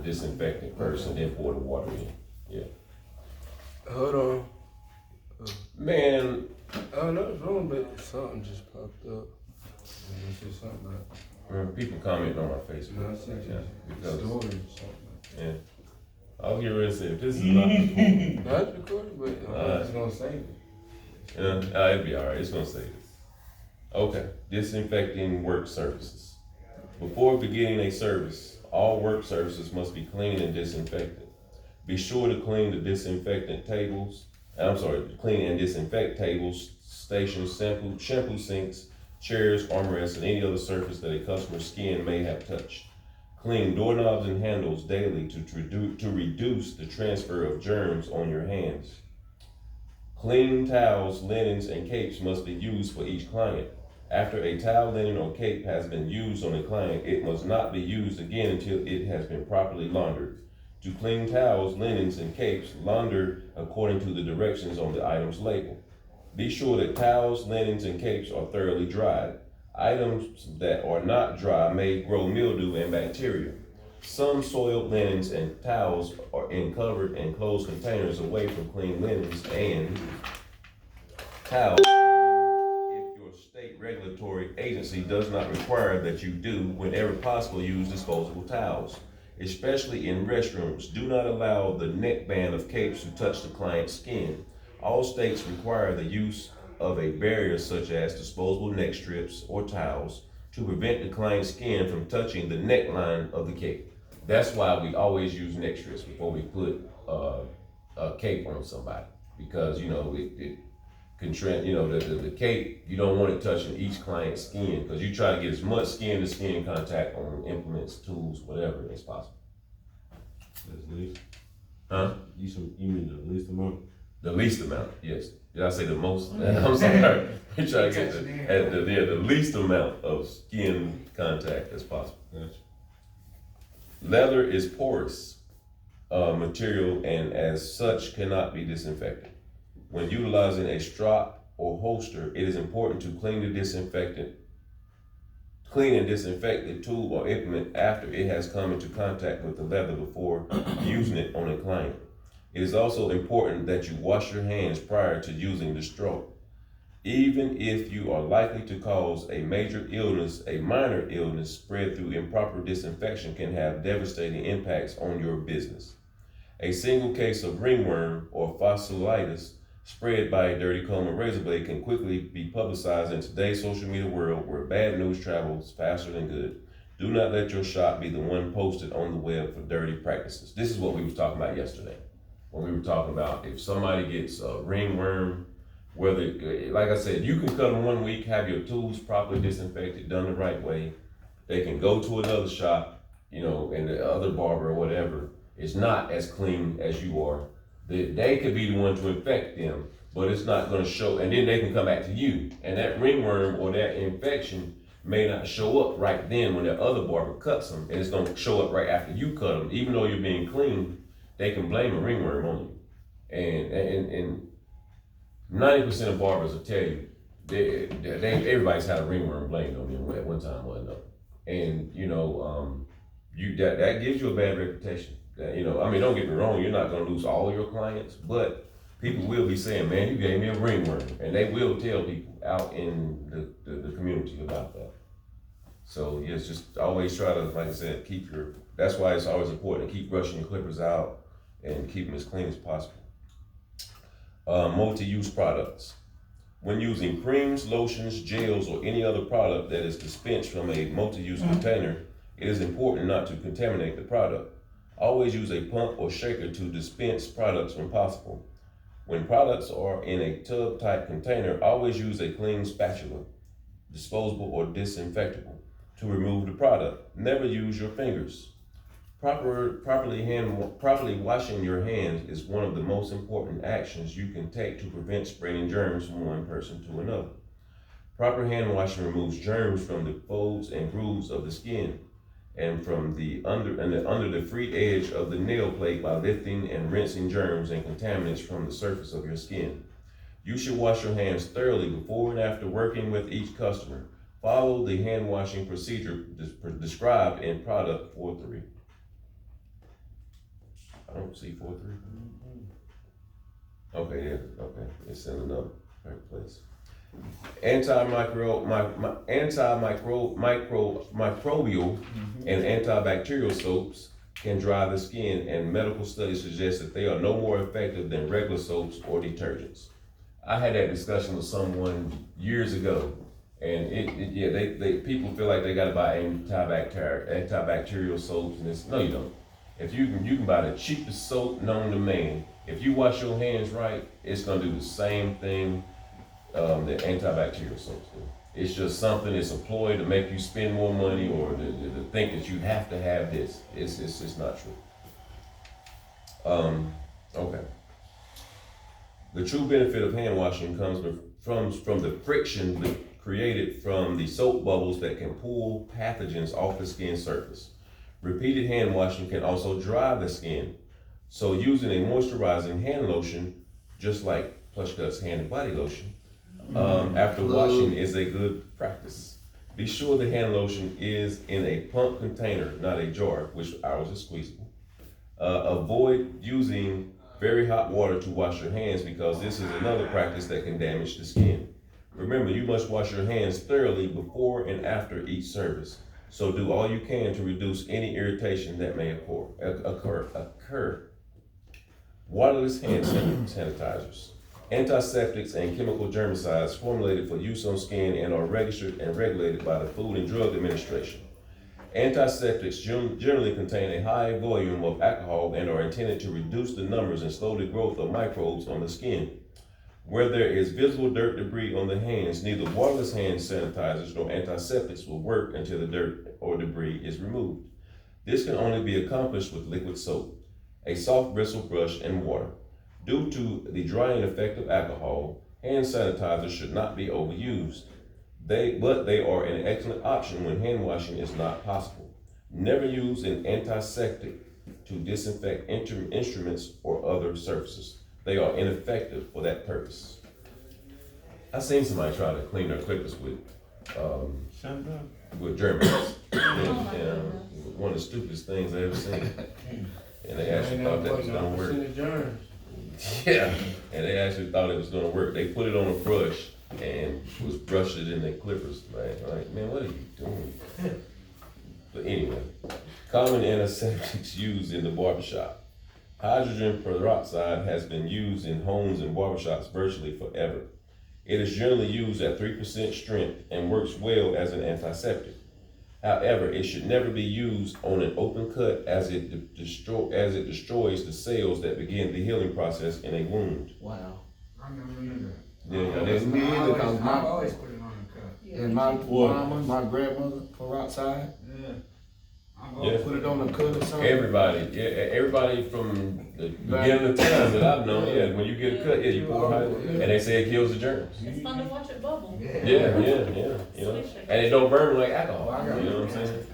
disinfectant first and then pour the water in. Yeah. Hold on. Man, Oh, no, wrong, but something just popped up. Something people comment on my like, Facebook. I see Yeah, because story or something. yeah, I'll get ready to say if this is not recording. No, it's recording, but I'm just gonna save it. Yeah, it'll be all right. It's gonna say this. Okay, disinfecting work surfaces. Before beginning a service, all work surfaces must be cleaned and disinfected. Be sure to clean the disinfectant tables. Clean and disinfect tables, stations, shampoo sinks, chairs, armrests, and any other surface that a customer's skin may have touched. Clean doorknobs and handles daily to reduce the transfer of germs on your hands. Clean towels, linens, and capes must be used for each client. After a towel, linen, or cape has been used on a client, it must not be used again until it has been properly laundered. To clean towels, linens, and capes, launder according to the directions on the item's label. Be sure that towels, linens, and capes are thoroughly dried. Items that are not dry may grow mildew and bacteria. Some soiled linens and towels are in covered and closed containers away from clean linens and towels. If your state regulatory agency does not require that you do, whenever possible, use disposable towels. Especially in restrooms, do not allow the neckband of capes to touch the client's skin. All states require the use of a barrier such as disposable neck strips or towels to prevent the client's skin from touching the neckline of the cape. That's why we always use neck strips before we put a cape on somebody, because it the cape, you don't want it touching each client's skin, because you try to get as much skin to skin contact on implements, tools, whatever as possible. That's least. Huh? You mean the least amount? The least amount, yes. Did I say the most? I'm sorry. We try to get the least amount of skin contact as possible. Gotcha. Leather is porous material and as such cannot be disinfected. When utilizing a strap or holster, it is important to clean and disinfect the tool or implement after it has come into contact with the leather before using it on a client. It is also important that you wash your hands prior to using the stroke. Even if you are likely to cause a major illness, a minor illness spread through improper disinfection can have devastating impacts on your business. A single case of ringworm or fasciitis spread by a dirty comb or razor blade can quickly be publicized in today's social media world where bad news travels faster than good. Do not let your shop be the one posted on the web for dirty practices. This is what we were talking about yesterday, when we were talking about if somebody gets a ringworm, whether, like I said, you can cut them 1 week, have your tools properly disinfected, done the right way. They can go to another shop, and the other barber or whatever is not as clean as you are. They could be the one to infect them, but it's not going to show, and then they can come back to you. And that ringworm or that infection may not show up right then when the other barber cuts them, and it's going to show up right after you cut them. Even though you're being clean, they can blame a ringworm on you. And 90% of barbers will tell you everybody's had a ringworm blamed on them at one time or another. And that gives you a bad reputation. Don't get me wrong, you're not gonna lose all of your clients, but people will be saying, man, you gave me a ringworm. And they will tell people out in the community about that. So yes, just always try to, like I said, that's why it's always important to keep brushing your clippers out and keep them as clean as possible. Multi-use products. When using creams, lotions, gels, or any other product that is dispensed from a multi-use container, it is important not to contaminate the product. Always use a pump or shaker to dispense products when possible. When products are in a tub-type container, always use a clean spatula, disposable or disinfectable, to remove the product. Never use your fingers. Properly washing your hands is one of the most important actions you can take to prevent spreading germs from one person to another. Proper hand washing removes germs from the folds and grooves of the skin and from under the free edge of the nail plate by lifting and rinsing germs and contaminants from the surface of your skin. You should wash your hands thoroughly before and after working with each customer. Follow the hand washing procedure described in product 4.3. Oh, C43. Okay, yeah, okay, it's in another place. Microbial and antibacterial soaps can dry the skin, and medical studies suggest that they are no more effective than regular soaps or detergents. I had that discussion with someone years ago, and they people feel like they gotta buy antibacterial soaps, and it's, no, you don't. If you can buy the cheapest soap known to man. If you wash your hands right, it's gonna do the same thing that antibacterial soaps do. It's just something that's employed to make you spend more money or to think that you have to have this. It's just not true. Okay. The true benefit of hand washing comes from the friction created from the soap bubbles that can pull pathogens off the skin surface. Repeated hand washing can also dry the skin. So using a moisturizing hand lotion, just like Plush Cuts hand and body lotion, after washing is a good practice. Be sure the hand lotion is in a pump container, not a jar, which ours is squeezable. Avoid using very hot water to wash your hands because this is another practice that can damage the skin. Remember, you must wash your hands thoroughly before and after each service. So do all you can to reduce any irritation that may occur. Waterless hand sanitizers. Antiseptics and chemical germicides formulated for use on skin and are registered and regulated by the Food and Drug Administration. Antiseptics generally contain a high volume of alcohol and are intended to reduce the numbers and slow the growth of microbes on the skin. Where there is visible dirt debris on the hands, neither waterless hand sanitizers nor antiseptics will work until the dirt or debris is removed. This can only be accomplished with liquid soap, a soft bristle brush, and water. Due to the drying effect of alcohol, hand sanitizers should not be overused. But they are an excellent option when hand washing is not possible. Never use an antiseptic to disinfect instruments or other surfaces. They are ineffective for that purpose. I seen somebody try to clean their clippers with Germans. And one of the stupidest things I ever seen. And they actually thought that was gonna work. Yeah, and they actually thought it was gonna work. They put it on a brush and was brushed it in their clippers. Like, man, what are you doing? But anyway, common antiseptics used in the barbershop. Hydrogen peroxide has been used in homes and barbershops virtually forever. It is generally used at 3% strength and works well as an antiseptic. However, it should never be used on an open cut as it destroys the cells that begin the healing process in a wound. Wow. I never knew that. Yeah, Me either, cause I've always put it on the cut. and my mama, my grandmother, peroxide, Yeah. I've Yeah. always put it on the cut or something. everybody from the beginning of time that I've known, when you get a cut, you pour it, and they say it kills the germs. It's fun to watch it bubble. Yeah, you know, and it don't burn like alcohol, you know what I'm saying?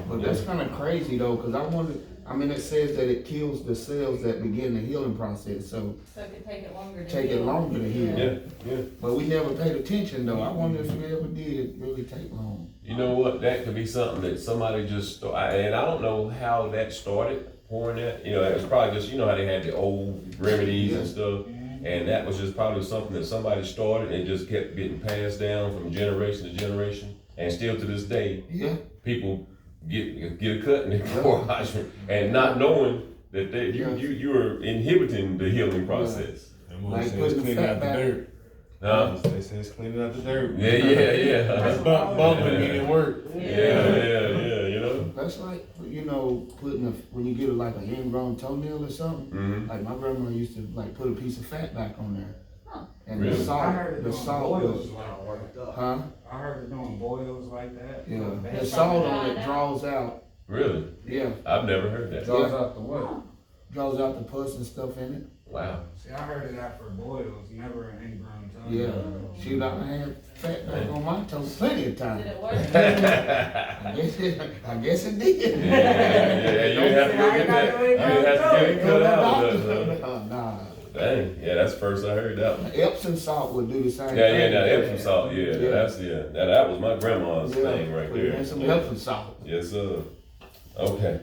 But that's kind of crazy though, cause I wonder, I mean, it says that it kills the cells that begin the healing process, so So it could take it longer to take it heal. longer to heal. Yeah. But we never paid attention though. I wonder if it ever did really take long. You know what, that could be something that somebody just, and I don't know how that started, pouring that, you know, it was probably just, you know how they had the old remedies and stuff, and that was just probably something that somebody started and just kept getting passed down from generation to generation, and still to this day, Yeah. people get a cut and they pour hydrant, and not knowing that you are inhibiting the healing process. Them Like ones say it's putting the cleaning fat out the back. dirt. Huh? They say it's cleaning out the dirt. Yeah. That's bumping didn't work. Yeah, you know? That's like, you know, putting when you get like an ingrown toenail or something. Mm-hmm. Like my grandma used to like put a piece of fat back on there. Huh. And Really? the I heard salt, it the doing salt boils was, like worked up. huh? I heard it doing boils like that. Yeah, Bad. the salt on it draws out, Really? yeah, I've never heard that. Draws out the what? draws out the pus and stuff in it. Wow. See, I heard it after boils, never an ingrown tongue. Yeah, shoot, I had fat back on my toes plenty of Did times. it work? I guess it did. Yeah, you didn't have to go get that. You didn't have to get it cut out. Nah, Dang, yeah, that's the first I heard that one. Epsom salt would do the same thing. Yeah, that Epsom salt, Yeah. that was my grandma's Yeah, thing right put in there. some Epsom salt. Yes, sir. Okay.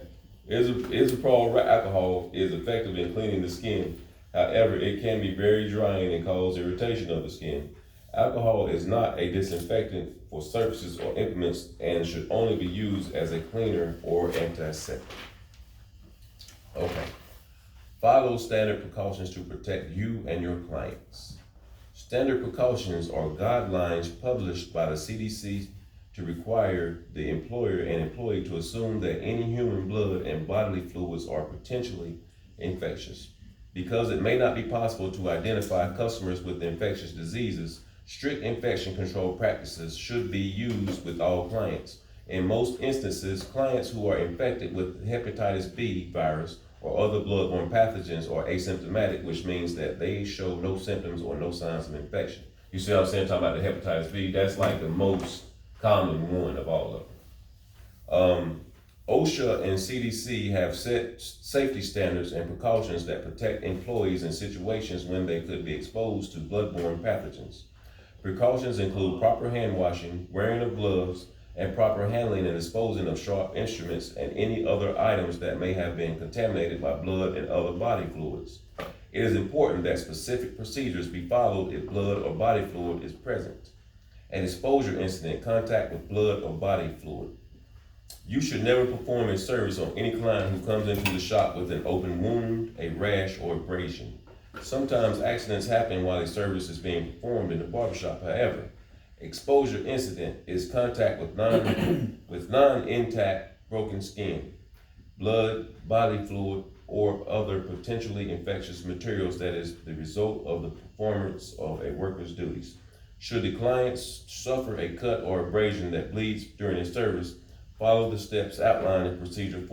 Isopropyl alcohol is effective in cleaning the skin. However, it can be very drying and cause irritation of the skin. Alcohol is not a disinfectant for surfaces or implements and should only be used as a cleaner or antiseptic. Okay. Follow standard precautions to protect you and your clients. Standard precautions are guidelines published by the CDC to require the employer and employee to assume that any human blood and bodily fluids are potentially infectious. Because it may not be possible to identify customers with infectious diseases, strict infection control practices should be used with all clients. In most instances, clients who are infected with hepatitis B virus or other bloodborne pathogens are asymptomatic, which means that they show no symptoms or no signs of infection. You see what I'm saying, talking about the hepatitis B? That's like the most common one of all of them. OSHA and CDC have set safety standards and precautions that protect employees in situations when they could be exposed to bloodborne pathogens. Precautions include proper hand washing, wearing of gloves, and proper handling and disposing of sharp instruments and any other items that may have been contaminated by blood and other body fluids. It is important that specific procedures be followed if blood or body fluid is present. An exposure incident, contact with blood or body fluid. You should never perform a service on any client who comes into the shop with an open wound, a rash, or abrasion. Sometimes accidents happen while a service is being performed in the barbershop. However, exposure incident is contact with non-intact broken skin, blood, body fluid, or other potentially infectious materials that is the result of the performance of a worker's duties. Should the client suffer a cut or abrasion that bleeds during a service, follow the steps outlined in Procedure 4.4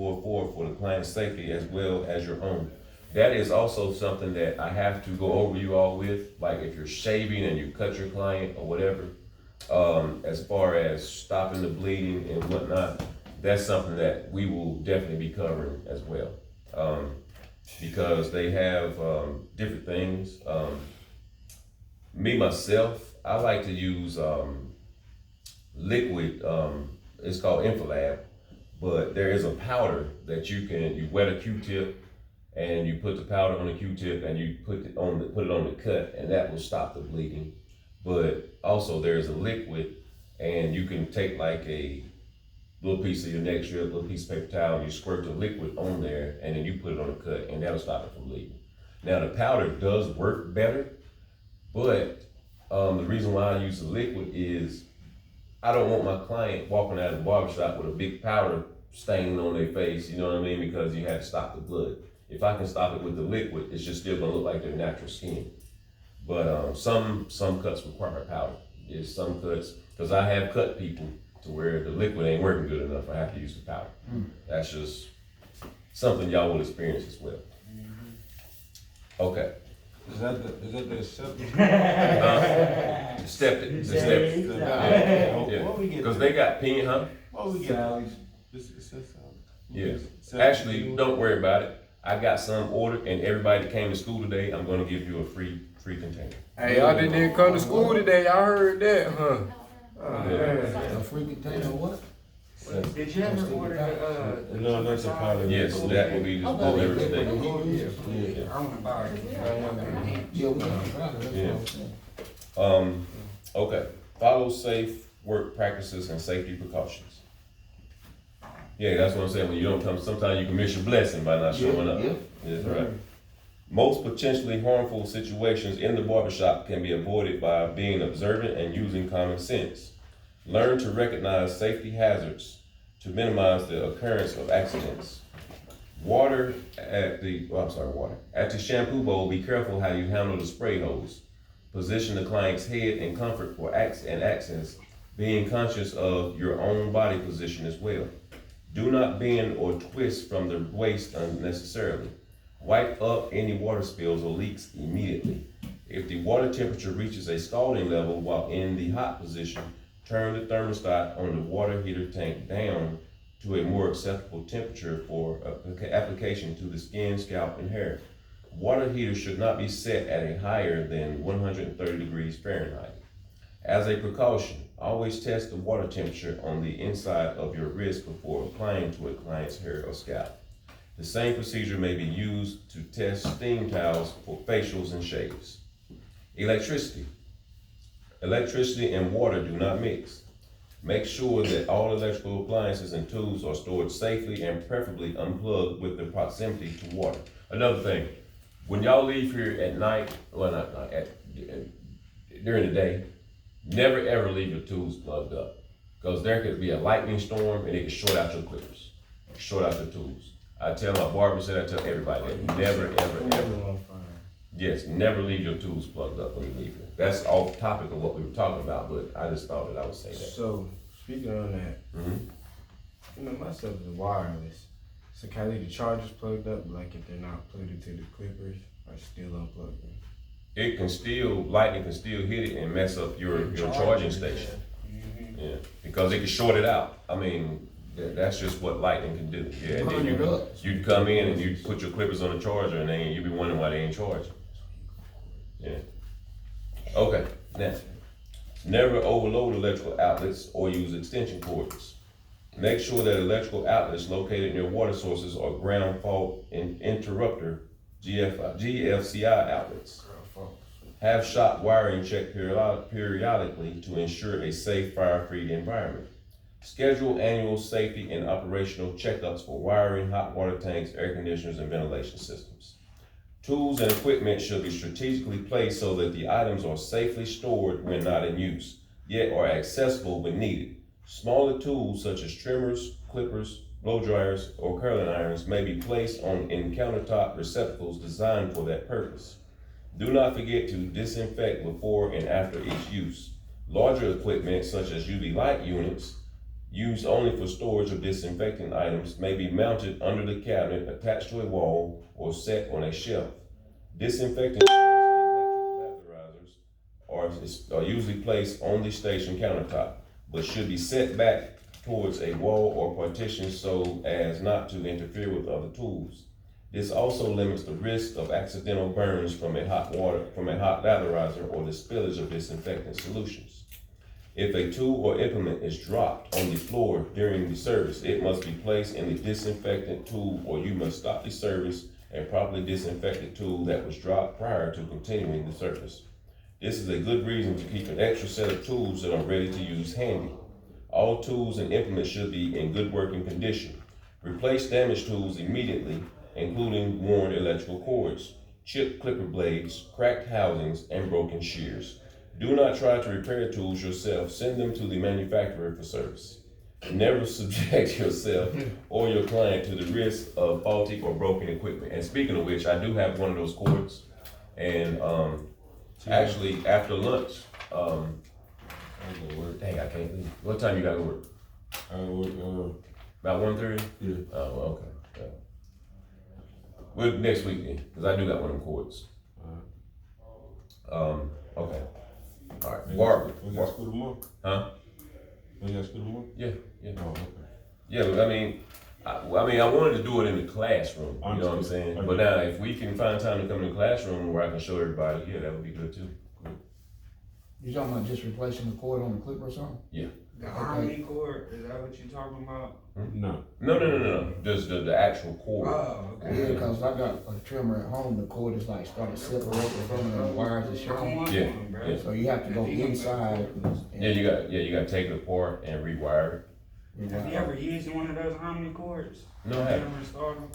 for the client's safety as well as your own. That is also something that I have to go over you all with, like if you're shaving and you cut your client or whatever, as far as stopping the bleeding and whatnot, that's something that we will definitely be covering as well. Because they have different things. Me, myself, I like to use liquid, it's called Infalab, but there is a powder that you wet a Q-tip and you put the powder on the Q-tip and you put it on the cut, and that will stop the bleeding. But also there's a liquid, and you can take like a little piece of your neck strip, a little piece of paper towel, and you squirt the liquid on there, and then you put it on the cut, and that'll stop it from bleeding. Now the powder does work better, but the reason why I use the liquid is I don't want my client walking out of the barbershop with a big powder stain on their face, you know what I mean? Because you have to stop the blood. If I can stop it with the liquid, it's just still gonna look like their natural skin. But some cuts require powder. There's some cuts, because I have cut people to where the liquid ain't working good enough, I have to use the powder. That's just something y'all will experience as well. Okay. Is that the septic? Septic. Yeah. What we get? Because they got pin, huh? What we get? Yeah. Actually, don't worry about it. I got some ordered, and everybody that came to school today, I'm gonna give you a free container. Hey, y'all didn't come to school today. I heard that, huh? A free container of what? Did you ever order No, that's a powder. Yes, that will be just delivered today. I wanna buy it. Yeah, we got a powder, that's Yeah. what I'm saying. Okay. Follow safe work practices and safety precautions. Yeah, that's what I'm saying. When you don't come, sometimes you can miss your blessing by not showing up. Yeah. That's right. Most potentially harmful situations in the barbershop can be avoided by being observant and using common sense. Learn to recognize safety hazards to minimize the occurrence of accidents. At the shampoo bowl, be careful how you handle the spray hose. Position the client's head in comfort for access, being conscious of your own body position as well. Do not bend or twist from the waist unnecessarily. Wipe up any water spills or leaks immediately. If the water temperature reaches a scalding level while in the hot position, turn the thermostat on the water heater tank down to a more acceptable temperature for application to the skin, scalp, and hair. Water heaters should not be set at a higher than 130 degrees Fahrenheit. As a precaution, always test the water temperature on the inside of your wrist before applying to a client's hair or scalp. The same procedure may be used to test steam towels for facials and shaves. Electricity. Electricity and water do not mix. Make sure that all electrical appliances and tools are stored safely and preferably unplugged with their proximity to water. Another thing, when y'all leave here at night, well not night, during the day, never ever leave your tools plugged up. Because there could be a lightning storm and it could short out your clippers, short out your tools. I tell my barber, I tell everybody that never, ever. Yes, never leave your tools plugged up when you leave here. That's off topic of what we were talking about, but I just thought that I would say that. So, speaking on that, you know, my stuff is wireless. So can I leave the chargers plugged up, like if they're not plugged into the clippers, or still unplugged them? It can still, lightning can still hit it and mess up your charging station. Yeah, because it can short it out. I mean, that's just what lightning can do. Yeah, and then you'd come in and you'd put your clippers on the charger and then you'd be wondering why they ain't charging. Yeah. Okay, next. Never overload electrical outlets or use extension cords. Make sure that electrical outlets located near water sources are ground fault interrupter GFCI outlets. Have shop wiring checked periodically to ensure a safe, fire-free environment. Schedule annual safety and operational checkups for wiring, hot water tanks, air conditioners, and ventilation systems. Tools and equipment should be strategically placed so that the items are safely stored when not in use, yet are accessible when needed. Smaller tools such as trimmers, clippers, blow dryers, or curling irons may be placed in countertop receptacles designed for that purpose. Do not forget to disinfect before and after each use. Larger equipment such as UV light units used only for storage of disinfecting items may be mounted under the cabinet, attached to a wall, or set on a shelf. Disinfecting electric are usually placed on the station countertop, but should be set back towards a wall or partition so as not to interfere with other tools. This also limits the risk of accidental burns from a hot latherizer or the spillage of disinfectant solutions. If a tool or implement is dropped on the floor during the service, it must be placed in the disinfectant tool, or you must stop the service and properly disinfect the tool that was dropped prior to continuing the service. This is a good reason to keep an extra set of tools that are ready to use handy. All tools and implements should be in good working condition. Replace damaged tools immediately, including worn electrical cords, chipped clipper blades, cracked housings, and broken shears. Do not try to repair tools yourself. Send them to the manufacturer for service. Never subject yourself or your client to the risk of faulty or broken equipment. And speaking of which, I do have one of those cords. And actually, after lunch, dang, I can't leave. What time you got to work? I work, About 1:30? yeah. Oh, well, okay. Yeah. Well, next week then, because I do got one of them cords. Okay. All right, Barbara. We got school tomorrow? Huh? We got school tomorrow? Yeah, yeah. Oh, okay. Yeah, but I mean, I wanted to do it in the classroom, you know what I'm saying? But now, if we can find time to come in the classroom where I can show everybody, yeah, that would be good too. You talking about just replacing the cord on the clip or something? Yeah. The harmony cord, is that what you talking about? No. No. Just the actual cord. Oh, Yeah, okay. because I got a trimmer at home, the cord is like starting to separate from it and the wires are showing. Yeah, bro. yeah. So you have to go inside. Yeah, you got to take it apart and rewire it. Have you ever used one of those harmony cords? No, I Have you haven't. ever installed them?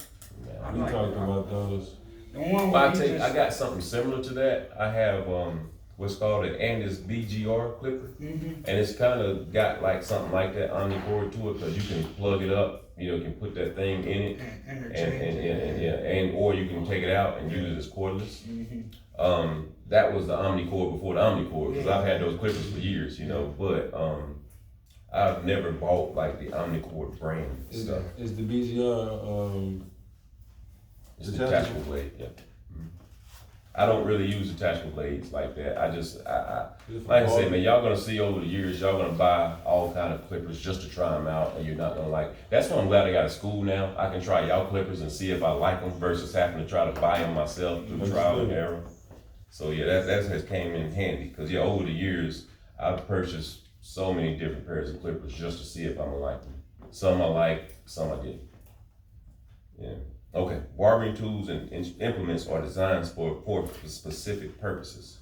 I We like talked that. about those. The one Well, where you just. I got something similar to that. I have what's called an Andis BGR clipper, Mhm. and it's kind of got like something like that omnicord to it, because you can plug it up, you can put that thing in it, and or you can take it out and use it as cordless. Mhm. That was the omnicord before the omnicord, because I've had those clippers for years, but I've never bought like the omnicord brand stuff. Is the BGR, It's the detachable blade, yeah. I don't really use detachable blades like that. I like I said, man, y'all gonna see over the years, y'all gonna buy all kind of clippers just to try them out, and you're not gonna like. That's why I'm glad I got a school now. I can try y'all clippers and see if I like them versus having to try to buy them myself through trial and error. So yeah, that has came in handy, because over the years, I've purchased so many different pairs of clippers just to see if I'm gonna like them. Some I like, some I didn't. Yeah. Okay, barbering tools and implements are designed for specific purposes.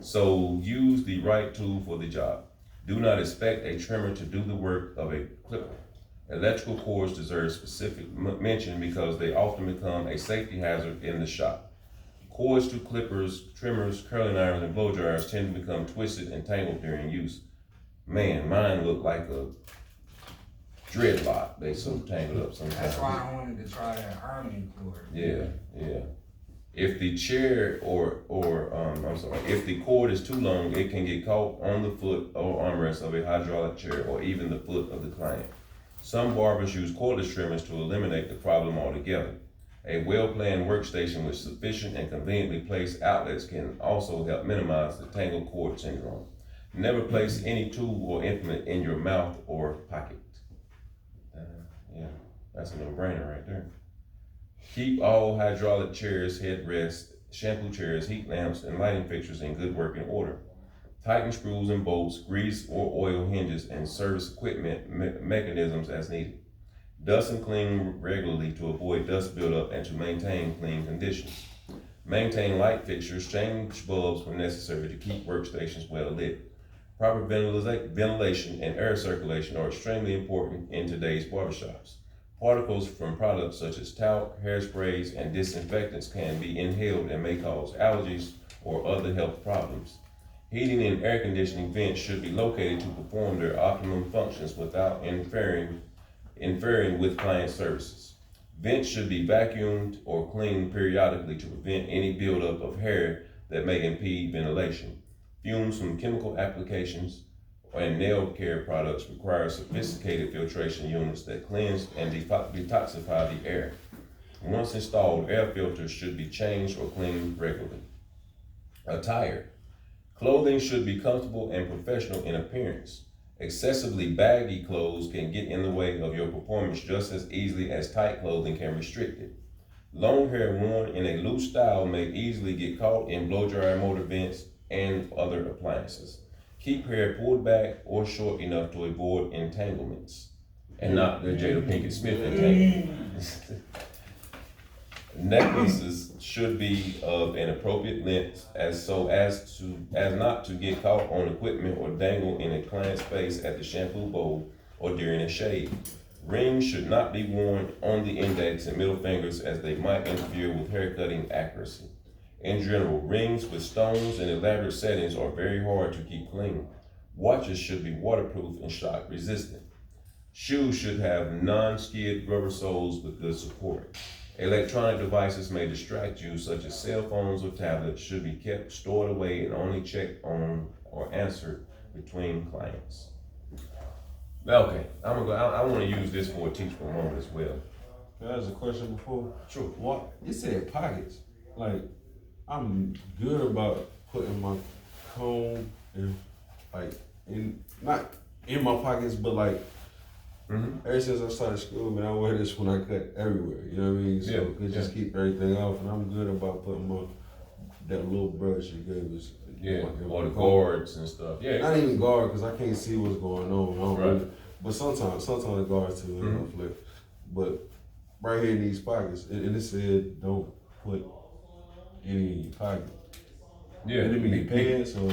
So use the right tool for the job. Do not expect a trimmer to do the work of a clipper. Electrical cords deserve specific mention because they often become a safety hazard in the shop. Cords to clippers, trimmers, curling irons, and blow dryers tend to become twisted and tangled during use. Man, mine look like a dreadlock. They so tangled up sometimes. That's why I wanted to try that Harmony cord. Yeah. If the chair if the cord is too long, it can get caught on the foot or armrest of a hydraulic chair or even the foot of the client. Some barbers use cordless trimmers to eliminate the problem altogether. A well-planned workstation with sufficient and conveniently placed outlets can also help minimize the tangled cord syndrome. Never place any tool or implement in your mouth or pocket. Yeah, that's a no-brainer right there. Keep all hydraulic chairs, headrests, shampoo chairs, heat lamps, and lighting fixtures in good working order. Tighten screws and bolts, grease or oil hinges, and service equipment mechanisms as needed. Dust and clean regularly to avoid dust buildup and to maintain clean conditions. Maintain light fixtures, change bulbs when necessary to keep workstations well lit. Proper ventilation and air circulation are extremely important in today's barbershops. Particles from products such as talc, hairsprays, and disinfectants can be inhaled and may cause allergies or other health problems. Heating and air conditioning vents should be located to perform their optimum functions without interfering with client services. Vents should be vacuumed or cleaned periodically to prevent any buildup of hair that may impede ventilation. Fumes from chemical applications and nail care products require sophisticated filtration units that cleanse and detoxify the air. Once installed, air filters should be changed or cleaned regularly. Attire. Clothing should be comfortable and professional in appearance. Excessively baggy clothes can get in the way of your performance just as easily as tight clothing can restrict it. Long hair worn in a loose style may easily get caught in blow dryer motor vents and other appliances. Keep hair pulled back or short enough to avoid entanglements, and not the Jada Pinkett Smith entanglement. Necklaces should be of an appropriate length as not to get caught on equipment or dangle in a client's face at the shampoo bowl or during a shave. Rings should not be worn on the index and middle fingers as they might interfere with haircutting accuracy. In general, rings with stones and elaborate settings are very hard to keep clean. Watches should be waterproof and shock resistant. Shoes should have non-skid rubber soles with good support. Electronic devices may distract you, such as cell phones or tablets, should be kept stored away and only checked on or answered between clients. Okay, I want to use this for a teachable moment as well. Can I ask a question before? Sure. What? You said pockets. Like, I'm good about putting my comb not in my pockets, but like, ever since I started school, man, I wear this when I cut everywhere. You know what I mean? So it just keep everything off, and I'm good about putting that little brush you gave us. Or the guards and stuff. Not even guard, because I can't see what's going on. I don't Right. really, but sometimes the guards too, flip. But right here in these pockets, and it said don't put any in your pocket. Yeah. Did it mean pants or?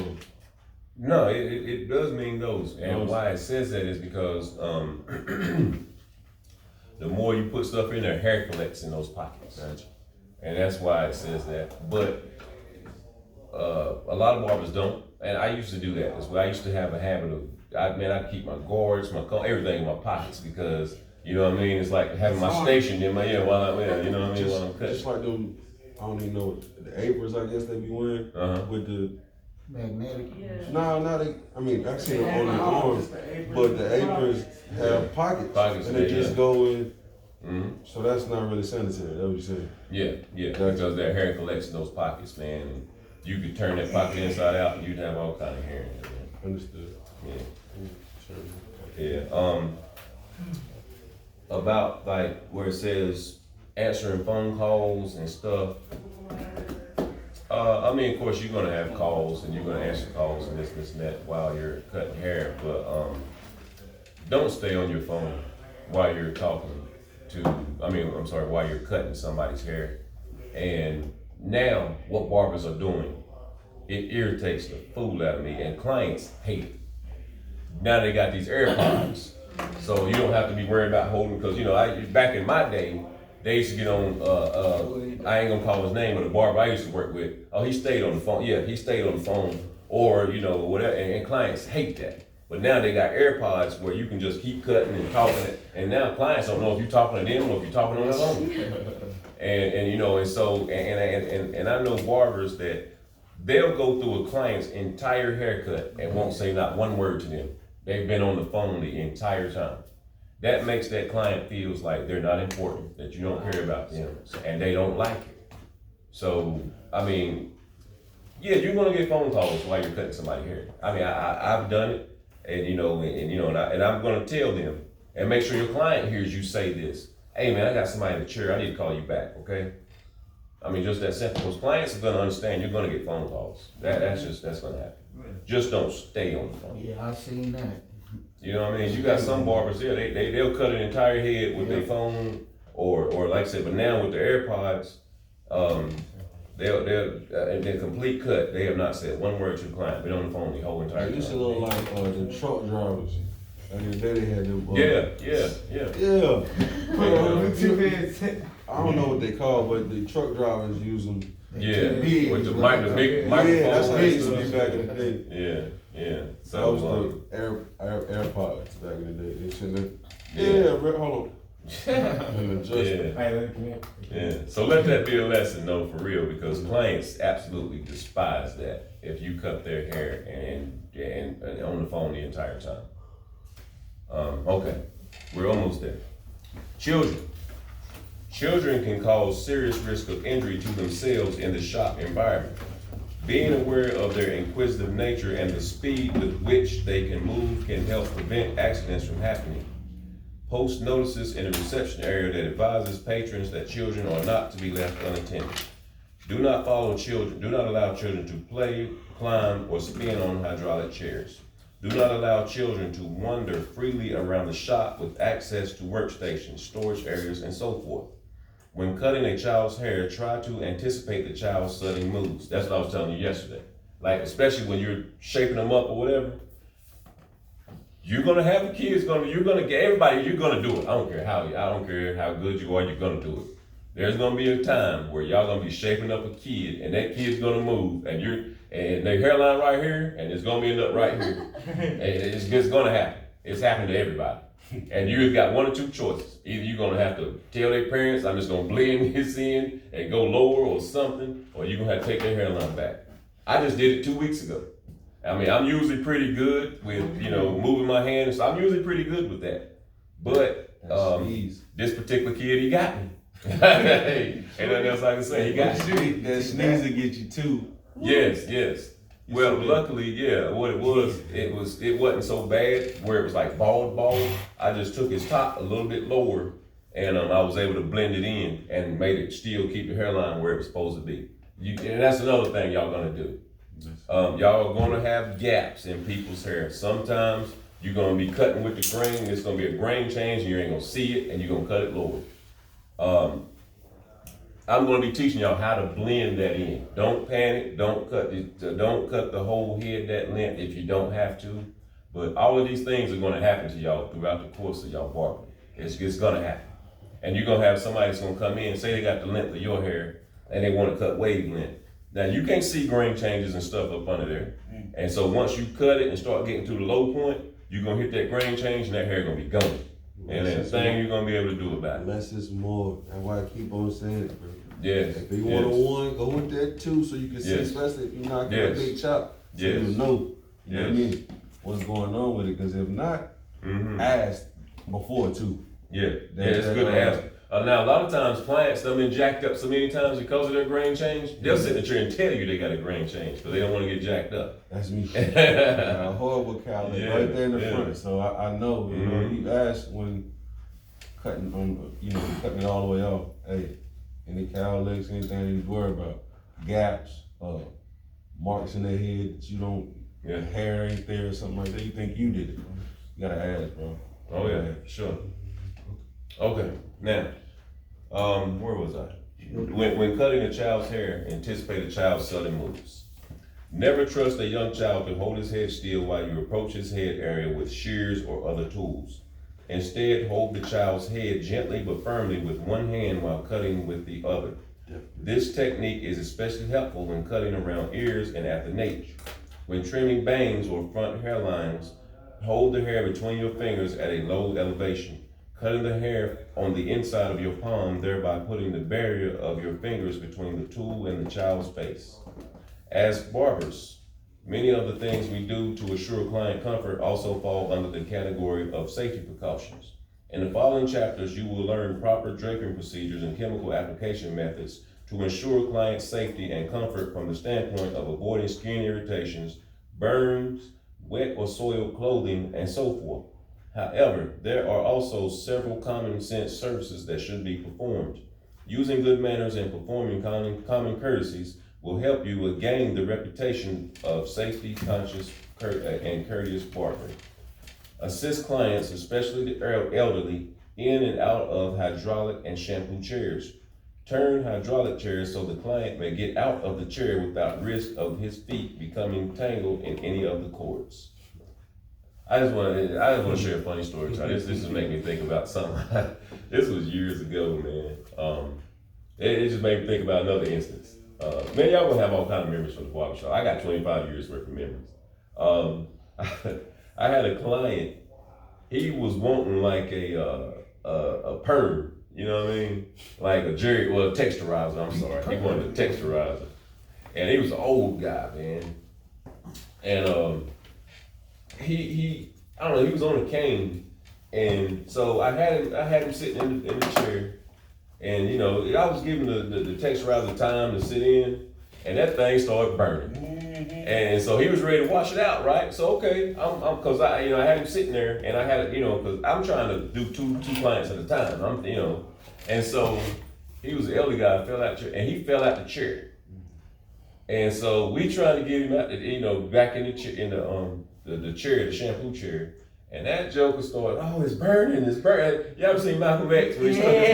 No, it does mean those. And why it says that is because the more you put stuff in there, hair collects in those pockets. Gotcha. And that's why it says that. But a lot of barbers don't. And I used to do that as well. I used to have a habit of, I keep my guards, my comb, everything in my pockets because, you know what I mean? It's like having my station in my ear while I'm there, you know what I mean? While I'm cutting. Just like them, I don't even know, the aprons I guess they be wearing with the, magnetic. I mean, I've seen it on the arms, but the aprons have pockets and they just go in. So that's not really sanitary. That's what you're saying. Yeah, because their hair collects in those pockets, man. And you could turn that pocket inside out and you'd have all kind of hair in there. Understood. Yeah. About like where it says answering phone calls and stuff. I mean, of course, you're gonna have calls and you're gonna answer calls and this and that while you're cutting hair, but don't stay on your phone while you're talking while you're cutting somebody's hair. And now what barbers are doing, it irritates the fool out of me, and clients hate it. Now they got these AirPods, so you don't have to be worried about holding, because back in my day, they used to get on, I ain't gonna call his name, but the barber I used to work with, oh, he stayed on the phone. Yeah, he stayed on the phone, or, whatever, and clients hate that. But now they got AirPods where you can just keep cutting and talking, and now clients don't know if you're talking to them or if you're talking on the phone. And I know barbers that they'll go through a client's entire haircut and won't say not one word to them. They've been on the phone the entire time. That makes that client feels like they're not important, that you don't care about them, and they don't like it. So, yeah, you're gonna get phone calls while you're cutting somebody's hair. I've done it, and I'm gonna tell them, and make sure your client hears you say this. Hey man, I got somebody in the chair, I need to call you back, okay? Just that simple. Those clients are gonna understand you're gonna get phone calls. That's gonna happen. Just don't stay on the phone. Yeah, I've seen that. You know what I mean? You got some barbers here, they'll cut an entire head with their phone, or like I said, but now with the AirPods, they'll in their complete cut, they have not said one word to the client, been on the phone the whole entire It used to time. look like the truck drivers. Back in the day, they had them. Yeah. I don't know what they call, but the truck drivers use them. Yeah, Big, with the like big Yeah, microphone. that's how it used to be back in the day. Yeah. That was So, the AirPods back in the day. They shouldn't have. Yeah. Yeah, Rick, hold on. And adjust. yeah. So let that be a lesson, though, for real, because clients absolutely despise that if you cut their hair and on the phone the entire time. Okay, we're almost there. Children can cause serious risk of injury to themselves in the shop environment. Being aware of their inquisitive nature and the speed with which they can move can help prevent accidents from happening. Post notices in the reception area that advises patrons that children are not to be left unattended. Do not allow children to play, climb, or spin on hydraulic chairs. Do not allow children to wander freely around the shop with access to workstations, storage areas, and so forth. When cutting a child's hair, try to anticipate the child's sudden moves. That's what I was telling you yesterday. Like, especially when you're shaping them up or whatever, you're gonna have the kids you're gonna do it. I don't care how good you are, you're gonna do it. There's gonna be a time where y'all gonna be shaping up a kid, and that kid's gonna move, and their hairline right here, and it's gonna be a nut right here. And it's gonna happen. It's happening to everybody. And you've got one or two choices. Either you're gonna have to tell their parents, I'm just gonna blend this in and go lower or something, or you're gonna have to take their hairline back. I just did it 2 weeks ago. I'm usually pretty good with, moving my hands. So I'm usually pretty good with that. But this particular kid, he got me. Hey, ain't nothing else I can say. He got me. That sneeze will get you too. Yes. Well, luckily, what it wasn't so bad where it was like bald. I just took his top a little bit lower, and I was able to blend it in and made it still keep the hairline where it was supposed to be. And that's another thing y'all gonna do. Y'all are gonna have gaps in people's hair. Sometimes you're gonna be cutting with the grain. It's gonna be a grain change, and you ain't gonna see it, and you're gonna cut it lower. I'm going to be teaching y'all how to blend that in. Don't panic. Don't cut the whole head that length if you don't have to. But all of these things are going to happen to y'all throughout the course of y'all barbering. It's going to happen. And you're going to have somebody that's going to come in and say they got the length of your hair and they want to cut wave length. Now you can't see grain changes and stuff up under there. And so once you cut it and start getting to the low point, you're going to hit that grain change and that hair going to be gone. And there's nothing you're gonna be able to do about it. Less is more. That's why I keep on saying it, bro. Yes. If you want a one, go with that two, so you can see, especially if you're not getting a big chop, so you know what I mean, what's going on with it. Because if not, ask before too. It's good to ask. Now a lot of times clients they've been jacked up so many times because of their grain change. They'll sit in the chair and tell you they got a grain change because they don't want to get jacked up. That's me. A horrible cowlick right there in the front. So I know, you ask when cutting on, cutting it all the way off. Hey, any cowlicks, anything you worry about, gaps, marks in their head that you don't, hair ain't there or something like that. You think you did it? You gotta ask, bro. Oh yeah, sure. Okay, now, where was I? When cutting a child's hair, anticipate a child's sudden moves. Never trust a young child to hold his head still while you approach his head area with shears or other tools. Instead, hold the child's head gently but firmly with one hand while cutting with the other. This technique is especially helpful when cutting around ears and at the nape. When trimming bangs or front hairlines, hold the hair between your fingers at a low elevation, cutting the hair on the inside of your palm, thereby putting the barrier of your fingers between the tool and the child's face. As barbers, many of the things we do to assure client comfort also fall under the category of safety precautions. In the following chapters, you will learn proper draping procedures and chemical application methods to ensure client safety and comfort from the standpoint of avoiding skin irritations, burns, wet or soiled clothing, and so forth. However, there are also several common sense services that should be performed. Using good manners and performing common courtesies will help you gain the reputation of safety conscious and courteous barbering. Assist clients, especially the elderly, in and out of hydraulic and shampoo chairs. Turn hydraulic chairs so the client may get out of the chair without risk of his feet becoming tangled in any of the cords. I just want to share a funny story. This just made me think about something. This was years ago, man. It just made me think about another instance. Man, y'all gonna have all kind of memories from the barbershop. I got 25 years worth of memories. I had a client. He was wanting like a perm. You know what I mean? Like a texturizer. I'm sorry. He wanted a texturizer, and he was an old guy, man. And he I don't know. He was on a cane, and so I had him sitting in the chair. And you know, I was giving the texturizer time to sit in, and that thing started burning. And so he was ready to wash it out, right? So okay, cause I had him sitting there, and I had cause I'm trying to do two clients at a time. And so he was the elderly guy, fell out the chair, and he fell out the chair. And so we tried to get him out, back in the chair, the shampoo chair. And that joker started, it's burning. You ever seen Malcolm X when he started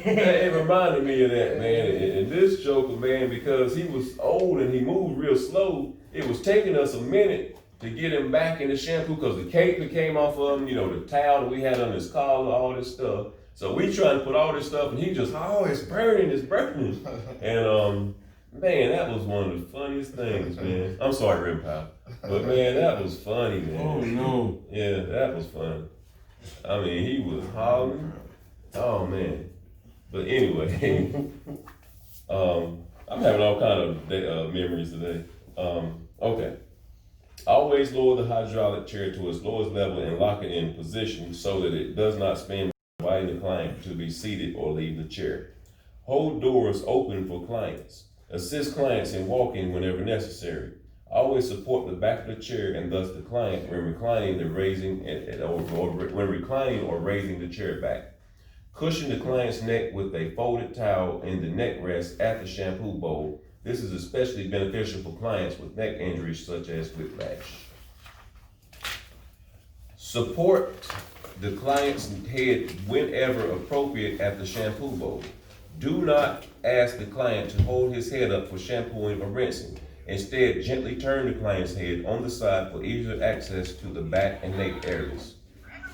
it reminded me of that, man. And this joker, man, because he was old and he moved real slow, it was taking us a minute to get him back in the shampoo because the cape that came off of him, the towel that we had on his collar, all this stuff. So we tried to put all this stuff and he just, it's burning. And man, that was one of the funniest things, man. I'm sorry, Rim Pal. But man, that was funny, man. Oh no. Yeah, that was funny. I mean, he was hollering. Oh man. But anyway, I'm having all kind of memories today. Okay. Always lower the hydraulic chair to its lowest level and lock it in position so that it does not spin while inviting the client to be seated or leave the chair. Hold doors open for clients. Assist clients in walking whenever necessary. Always support the back of the chair and thus the client when reclining when reclining or raising the chair back. Cushion the client's neck with a folded towel in the neck rest at the shampoo bowl. This is especially beneficial for clients with neck injuries such as whiplash. Support the client's head whenever appropriate at the shampoo bowl. Do not ask the client to hold his head up for shampooing or rinsing. Instead, gently turn the client's head on the side for easier access to the back and nape areas.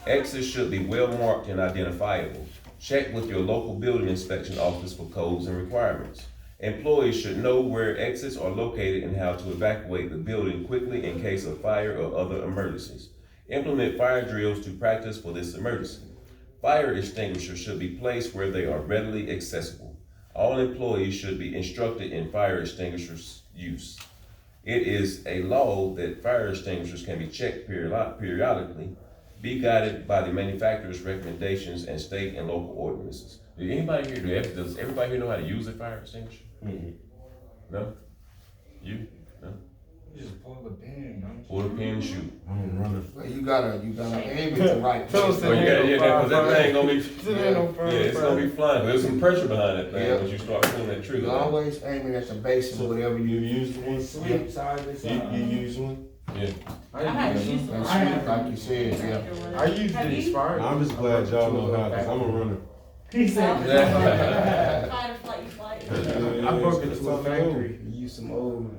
Exits should be well marked and identifiable. Check with your local building inspection office for codes and requirements. Employees should know where exits are located and how to evacuate the building quickly in case of fire or other emergencies. Implement fire drills to practice for this emergency. Fire extinguishers should be placed where they are readily accessible. All employees should be instructed in fire extinguishers use. It is a law that fire extinguishers can be checked periodically, be guided by the manufacturer's recommendations and state and local ordinances. Does everybody here know how to use a fire extinguisher? Mm-hmm. No? You? No? You just pull the pin, don't you? Pull the pin and shoot. I'm running. Well, you gotta aim it the right place. Well, you got, because that thing gonna be, it's gonna be flying. There's some pressure behind that thing Yeah. once you start pulling that trigger. You always aiming at the base of whatever You you used one? Sleep side to side. You use one? Yeah. I had use used them. And I had- sweet, like you said, yeah. I use Have the you? expired. I'm just glad y'all know how, cause I'm a runner. He said, Fight or flight, you fight. I broke It's into a time to go. factory and used some old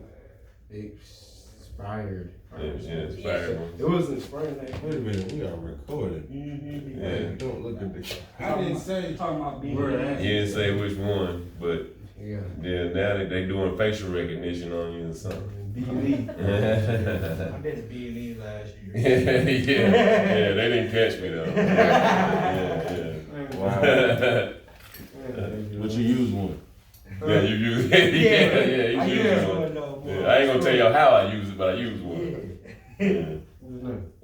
expired. Yeah, expired ones. It wasn't expired. Wait a minute, we are recording. mm-hmm. Yeah. Don't look at the. I didn't say. Talking about being Where at? He didn't say which one, but Yeah. yeah, now they doing facial recognition on you or something. BD. Yeah, I did a B&E last year. yeah, they didn't catch me though. Yeah, Wow. yeah. But you use one. Yeah, you use it. Yeah, I you use use one one. though, boy. Yeah, I ain't gonna tell y'all how I use it, but I use one.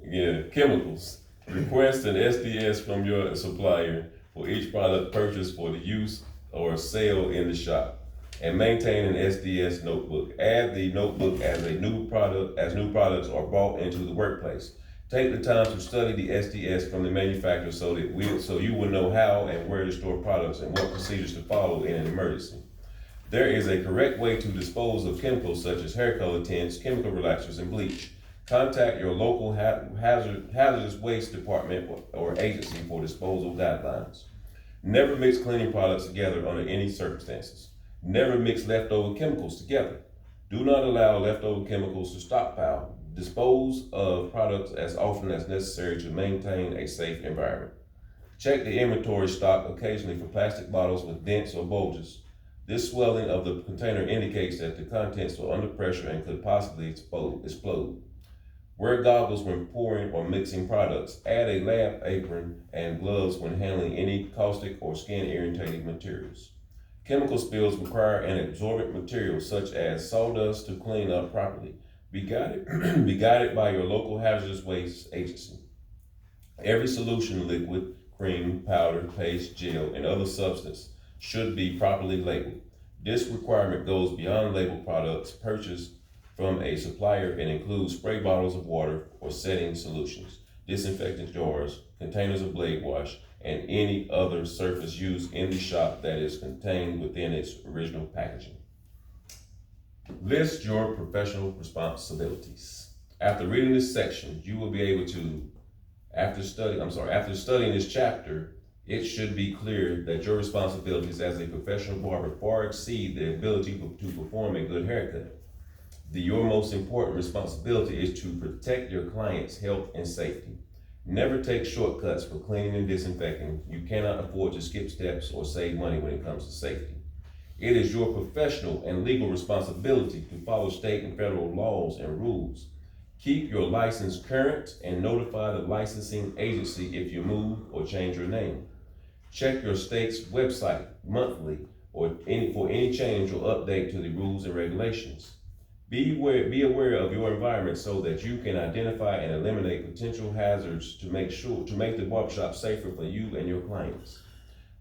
Yeah, chemicals. Request an SDS from your supplier for each product purchased for the use or sale in the shop. And maintain an SDS notebook. Add the notebook as new products are brought into the workplace. Take the time to study the SDS from the manufacturer so you will know how and where to store products and what procedures to follow in an emergency. There is a correct way to dispose of chemicals such as hair color tints, chemical relaxers, and bleach. Contact your local hazardous waste department or agency for disposal guidelines. Never mix cleaning products together under any circumstances. Never mix leftover chemicals together. Do not allow leftover chemicals to stockpile. Dispose of products as often as necessary to maintain a safe environment. Check the inventory stock occasionally for plastic bottles with dents or bulges. This swelling of the container indicates that the contents are under pressure and could possibly explode. Wear goggles when pouring or mixing products. Add a lab apron and gloves when handling any caustic or skin irritating materials. Chemical spills require an absorbent material such as sawdust to clean up properly. Be guided by your local hazardous waste agency. Every solution, liquid, cream, powder, paste, gel, and other substance should be properly labeled. This requirement goes beyond labeled products purchased from a supplier and includes spray bottles of water or setting solutions, disinfectant jars, containers of blade wash, and any other surface used in the shop that is contained within its original packaging. List your professional responsibilities. After reading this section, you will be able to, after studying this chapter, it should be clear that your responsibilities as a professional barber far exceed the ability to perform a good haircut. Your most important responsibility is to protect your client's health and safety. Never take shortcuts for cleaning and disinfecting. You cannot afford to skip steps or save money when it comes to safety. It is your professional and legal responsibility to follow state and federal laws and rules. Keep your license current and notify the licensing agency if you move or change your name. Check your state's website monthly for any change or update to the rules and regulations. Be aware of your environment so that you can identify and eliminate potential hazards to make the barbershop safer for you and your clients.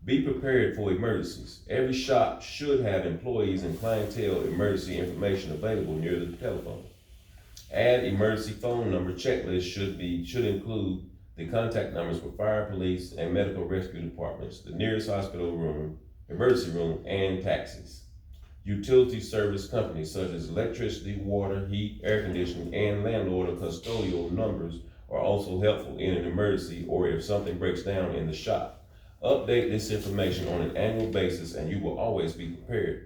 Be prepared for emergencies. Every shop should have employees and clientele emergency information available near the telephone. Add emergency phone number checklist should include the contact numbers for fire, police, and medical rescue departments, the nearest hospital room, emergency room, and taxis. Utility service companies such as electricity, water, heat, air conditioning, and landlord or custodial numbers are also helpful in an emergency or if something breaks down in the shop. Update this information on an annual basis and you will always be prepared.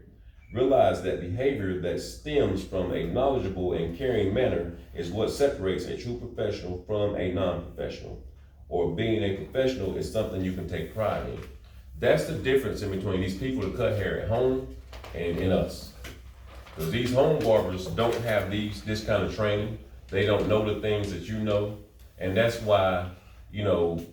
Realize that behavior that stems from a knowledgeable and caring manner is what separates a true professional from a non-professional. Or being a professional is something you can take pride in. That's the difference in between these people that cut hair at home and in us. Because these home barbers don't have this kind of training. They don't know the things that you know. And that's why,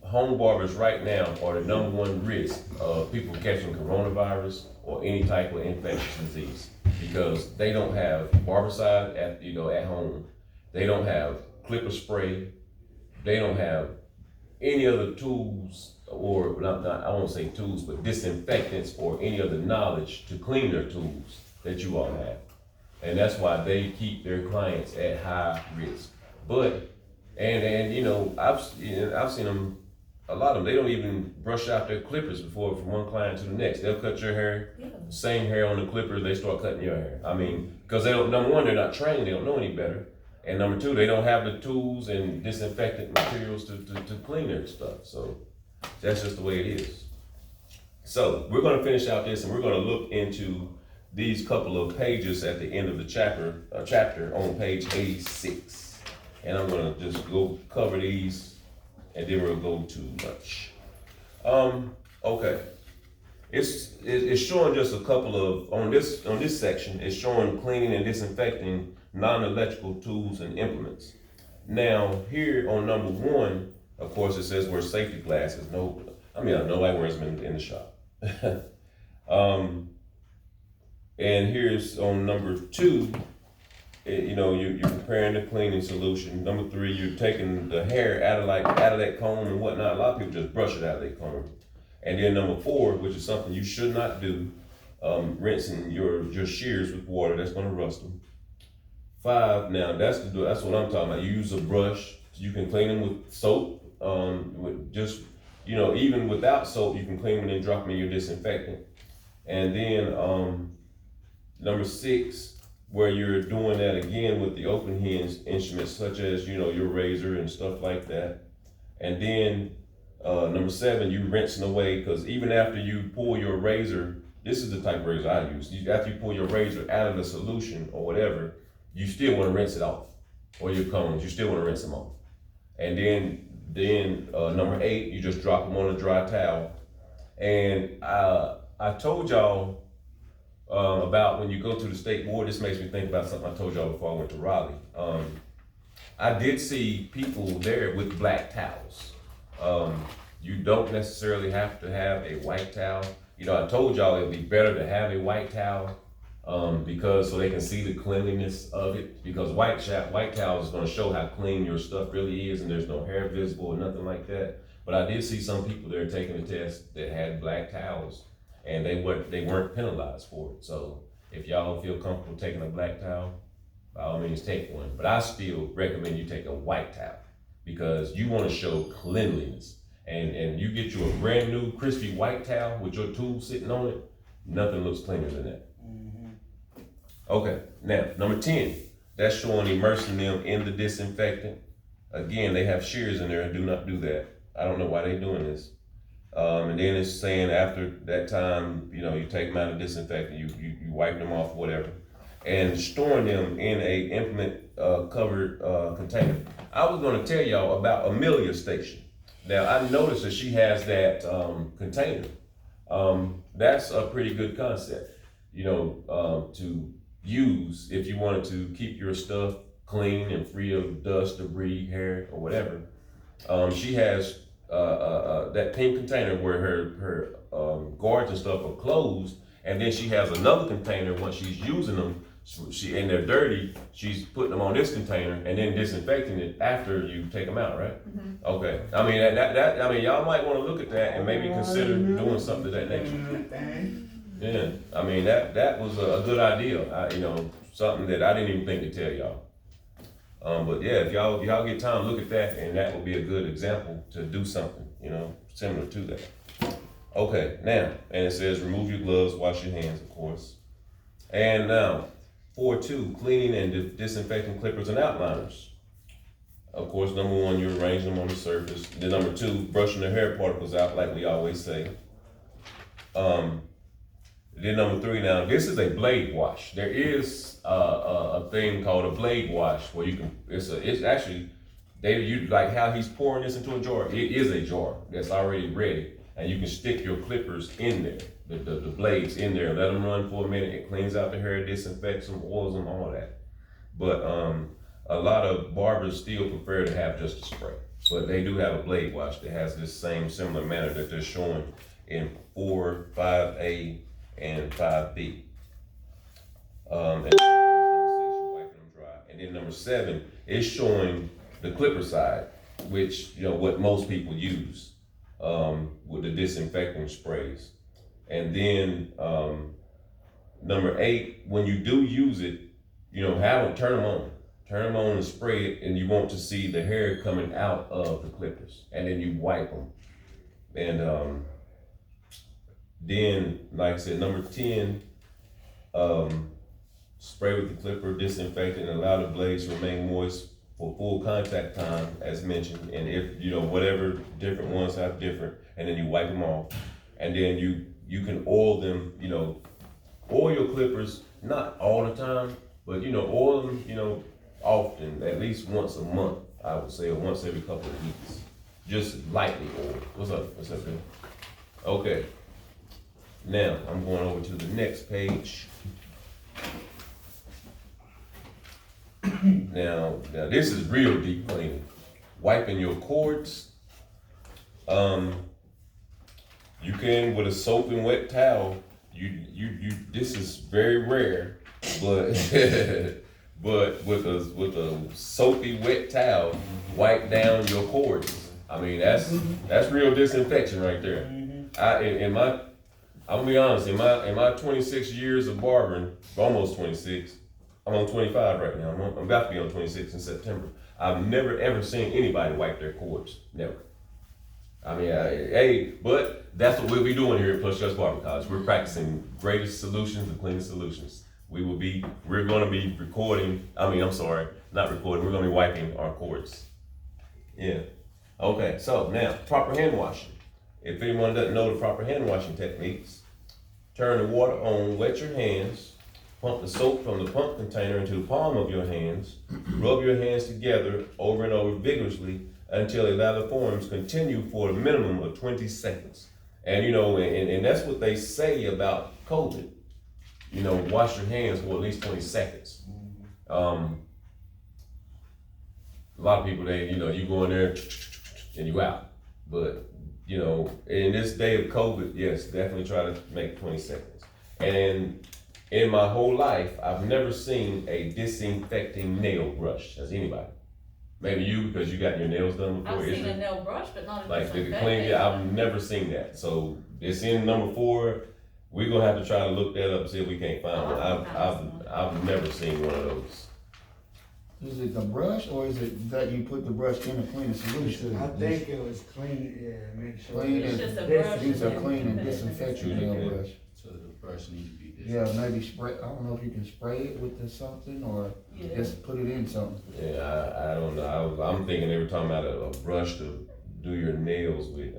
home barbers right now are the number one risk of people catching coronavirus or any type of infectious disease. Because they don't have barbicide at home. They don't have clipper spray. They don't have any other tools or I won't say tools, but disinfectants or any other knowledge to clean their tools that you all have. And that's why they keep their clients at high risk. But, I've seen them, a lot of them, they don't even brush out their clippers before from one client to the next. They'll cut your hair, same hair on the clippers, they start cutting your hair. Because number one, they're not trained, they don't know any better. And number two, they don't have the tools and disinfectant materials to clean their stuff. So that's just the way it is. So we're gonna finish out this and we're gonna look into these couple of pages at the end of the chapter on page 86. And I'm gonna just go cover these and then we'll go to lunch. Okay. It's showing just a couple of, on this section, it's showing cleaning and disinfecting non-electrical tools and implements. Now, here on number 1, of course, it says wear safety glasses. Nobody wears them in the shop. And here's on number 2, you're preparing the cleaning solution. Number 3, you're taking the hair out of that comb and whatnot. A lot of people just brush it out of their comb. And then number 4, which is something you should not do, rinsing your shears with water. That's going to rust them. 5, now that's what I'm talking about. You use a brush. You can clean them with soap. Even without soap, you can clean them and then drop them in your disinfectant. And then number 6, where you're doing that again with the open hinge instruments, such as your razor and stuff like that. And then number 7, you rinsing away, because even after you pull your razor, this is the type of razor I use. After you pull your razor out of the solution or whatever, you still want to rinse it off, or your combs, you still want to rinse them off. And then number 8, you just drop them on a dry towel. And I told y'all about when you go to the state board. This makes me think about something I told y'all before I went to Raleigh. I did see people there with black towels. You don't necessarily have to have a white towel. I told y'all it'd be better to have a white towel because so they can see the cleanliness of it. Because white towel is going to show how clean your stuff really is, and there's no hair visible or nothing like that. But I did see some people there taking the test that had black towels, and they weren't penalized for it. So if y'all feel comfortable taking a black towel, by all means take one. But I still recommend you take a white towel, because you want to show cleanliness. And you get you a brand new crispy white towel with your tool sitting on it, nothing looks cleaner than that. Okay, now number 10, that's showing immersing them in the disinfectant. Again, they have shears in there. Do not do that. I don't know why they're doing this. And then it's saying after that time, you take them out of disinfectant, you wipe them off, whatever, and storing them in a implement covered container. I was going to tell y'all about Amelia's station. Now, I noticed that she has that container. That's a pretty good concept, to use if you wanted to keep your stuff clean and free of dust, debris, hair, or whatever. She has that pink container where her guards and stuff are closed, and then she has another container once she's using them. And they're dirty, she's putting them on this container and then disinfecting it after you take them out, right? Mm-hmm. Okay. I mean, y'all might want to look at that and maybe consider doing something to that nature. Yeah. I mean, that was a good idea. Something that I didn't even think to tell y'all. But yeah, if y'all get time, look at that, and that would be a good example to do something, similar to that. Okay. Now, and it says remove your gloves, wash your hands, of course. And now, 4.2, cleaning and disinfecting clippers and outliners. Of course, number 1, you arrange them on the surface. Then number 2, brushing the hair particles out like we always say. Then number 3, now this is a blade wash. There is a thing called a blade wash where you can, it's actually, like how he's pouring this into a jar. It is a jar that's already ready, and you can stick your clippers in there. The blades in there, let them run for a minute. It cleans out the hair, disinfects them, oils them, all that. But a lot of barbers still prefer to have just a spray. But they do have a blade wash that has this same similar manner that they're showing in 4, 5A, and 5B. And number 6, you're wiping them dry. And then number 7 is showing the clipper side, which what most people use with the disinfecting sprays. And then number 8, when you do use it, turn them on. Turn them on and spray it, and you want to see the hair coming out of the clippers. And then you wipe them. And then, like I said, number 10, spray with the clipper, disinfectant, and allow the blades to remain moist for full contact time, as mentioned. And if, whatever, different ones have different, and then you wipe them off. And then you can oil them, oil your clippers, not all the time, but, oil them, often, at least once a month, I would say, or once every couple of weeks. Just lightly oil. What's up, Bill? Okay. Now, I'm going over to the next page. Now this is real deep cleaning. Wiping your cords. You can with a soap and wet towel. You this is very rare, but but with a soapy wet towel, wipe down your cords. I mean that's real disinfection right there. I'm gonna be honest, in my 26 years of barbering, almost 26, I'm on 25 right now. I'm about to be on 26 in September. I've never ever seen anybody wipe their cords. Never. I mean, but that's what we'll be doing here at Plus Just Barber College. We're practicing greatest solutions and cleanest solutions. We're gonna be recording, not recording, we're gonna be wiping our cords. Yeah. Okay, so now, proper hand washing. If anyone doesn't know the proper hand washing techniques, turn the water on, wet your hands, pump the soap from the pump container into the palm of your hands, rub your hands together over and over vigorously until a lather forms. Continue for a minimum of 20 seconds. And and that's what they say about COVID. Wash your hands for at least 20 seconds. A lot of people, you go in there and you out. But in this day of COVID, yes, definitely try to make 20 seconds. And in my whole life, I've never seen a disinfecting nail brush. Has anybody? Maybe you, because you got your nails done before. I've seen a nail brush, but not a like the disinfectant. clean. Yeah, I've never seen that. So it's in number 4. We're gonna have to try to look that up and see if we can't find one. I've never seen one of those. Is it the brush, or is it that you put the brush in a cleaning solution? I think it was clean, make sure. Clean It's and just a brush. use a and clean and then- disinfect your nail brush. So the brush needs to be this. Yeah, maybe spray. I don't know if you can spray it with something or Yeah. just put it in something. Yeah, I don't know. I'm thinking they were talking about a brush to do your nails with.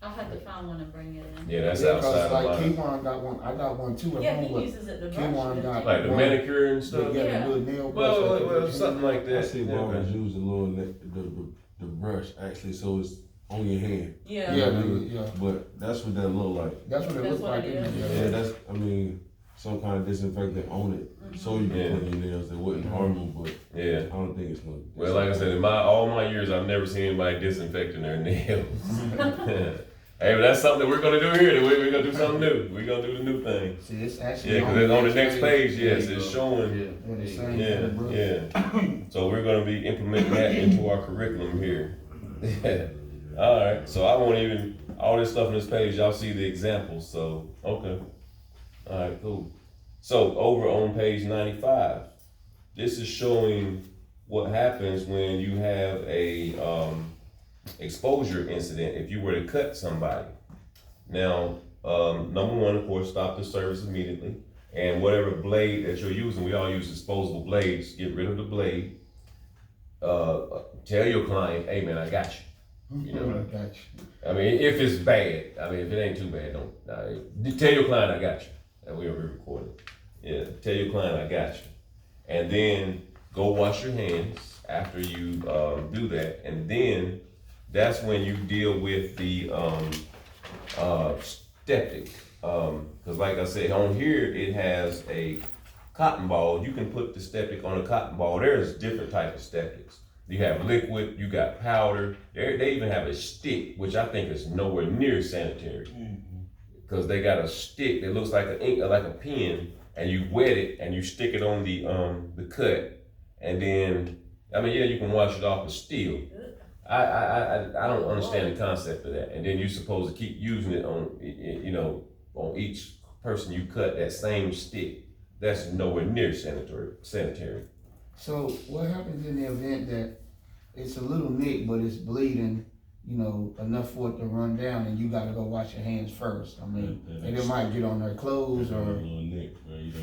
I'll have to find one and bring it in. Yeah, that's Yeah, 'cause outside like of mine. Keywan got one. I got one too at Yeah, home. he But uses it to Keywan brush. got Like the one. manicure and They stuff. got Yeah. a little nail brush. Well, something like I that. see Yeah, barbers okay. use the brush actually, so it's on your hand. Yeah. Yeah. But that's what that look like. That's what it That's looks what like. it isn't is. Yeah, it? that's some kind of disinfectant on it, so you can Yeah. clean your nails. That wouldn't harm them, but Yeah. I don't think it's gonna. Well, like I said, in all my years, I've never seen anybody disinfecting their nails. Hey, but that's something that we're gonna do here. We're gonna do something new. We're gonna do the new thing. See, it's actually Yeah, because it's on the next page. Yes, it's showing. Yeah, the same Yeah, kind of brush. yeah. So we're gonna be implementing that into our curriculum here. All right. So I won't even all this stuff on this page. Y'all see the examples. So okay. All right. Cool. So over on page 95, this is showing what happens when you have a exposure incident. If you were to cut somebody, now number one, of course, stop the service immediately. And whatever blade that you're using, we all use disposable blades. Get rid of the blade. Tell your client, hey man, I got you. You know, I got you. I mean, if it's bad, I mean, if it ain't too bad, don't. Tell your client I got you. And we'll re-record it. Yeah, tell your client I got you. And then go wash your hands after you do that. And then that's when you deal with the septic. Because like I said, on here it has a cotton ball. You can put the septic on a cotton ball. There's different types of septics. You have liquid, you got powder. They even have a stick, which I think is nowhere near sanitary. Because they got a stick that looks like a pen, and you wet it and you stick it on the cut, and then you can wash it off, but still, I don't understand the concept of that. And then you're supposed to keep using it on each person you cut, that same stick. That's nowhere near sanitary. So what happens in the event that it's a little nick, but it's bleeding, you know, enough for it to run down, and you gotta go wash your hands first. I mean, and it might get on their clothes or.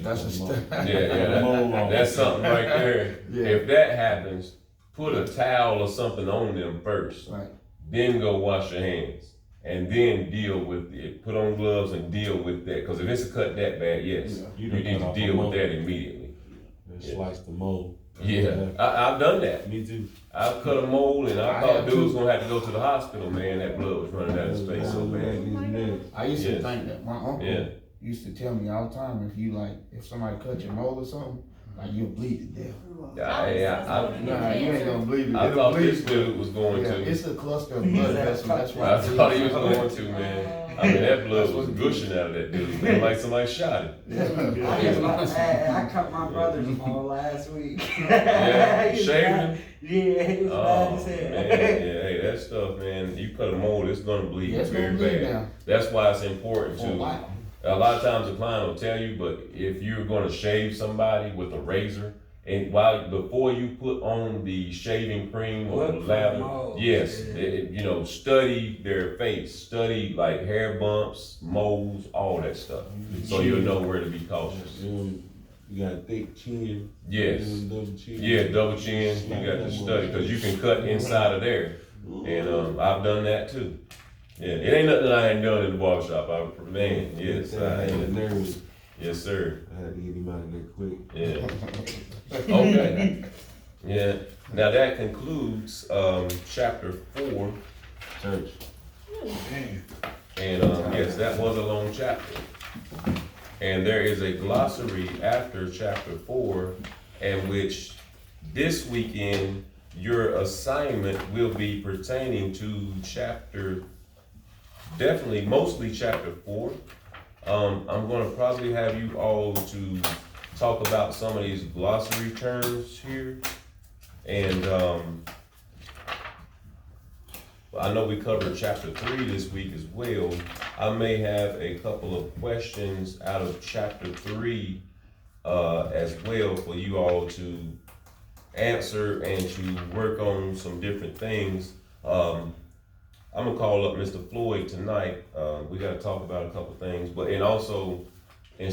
That's a step. That's something right there. Yeah. If that happens, put a towel or something on them first. Right. Then go wash your hands. And then deal with it. Put on gloves and deal with that. Because if it's a cut that bad, yes, Yeah. you need to deal with that immediately. Slice the mold. Yeah, I've done that. Me too. I've cut a mold and I I thought have dude was too. gonna have to go to the hospital, man. That blood was running out of space so bad. I used Yeah. to think that my uncle Yeah. used to tell me all the time, if somebody cut your mole or something, like you'll bleed to death. Nah, you ain't gonna bleed. I It'll thought bleed this dude was going Yeah, to. it's a cluster of blood vessels. That's why. I thought he was going to, man. I mean, that blood was gushing out of that dude, man, like somebody shot him. I cut my brother's mole last week. Yeah, He was shaving bad. him? Yeah, he was Oh, bad man, as hell. yeah, hey, that stuff, man, you cut a mold, it's gonna bleed Yeah, it's very gonna bleed bad. now. That's why it's important For a to, while. a lot of times the client will tell you, but if you're gonna shave somebody with a razor, and before you put on the shaving cream or Look for lather, moles, yes, yeah. study their face, study like hair bumps, moles, all that stuff, so you'll know where to be cautious. You got a thick chin. Yes. Double chin. Yeah, double chin, you got to study, cause you can cut inside of there, and I've done that too. Yeah, it ain't nothing I ain't done in the barbershop, man, yes, I had am. nervous. Yes, sir. I had to get him out of there quick. Yeah. Okay. Yeah. Now that concludes chapter 4, Church. and yes, that was a long chapter. And there is a glossary after chapter 4, in which this weekend your assignment will be pertaining to mostly chapter 4. I'm gonna probably have you all to talk about some of these glossary terms here. And I know we covered chapter 3 this week as well. I may have a couple of questions out of chapter 3 as well for you all to answer and to work on some different things. I'm gonna call up Mr. Floyd tonight. We gotta talk about a couple things, and also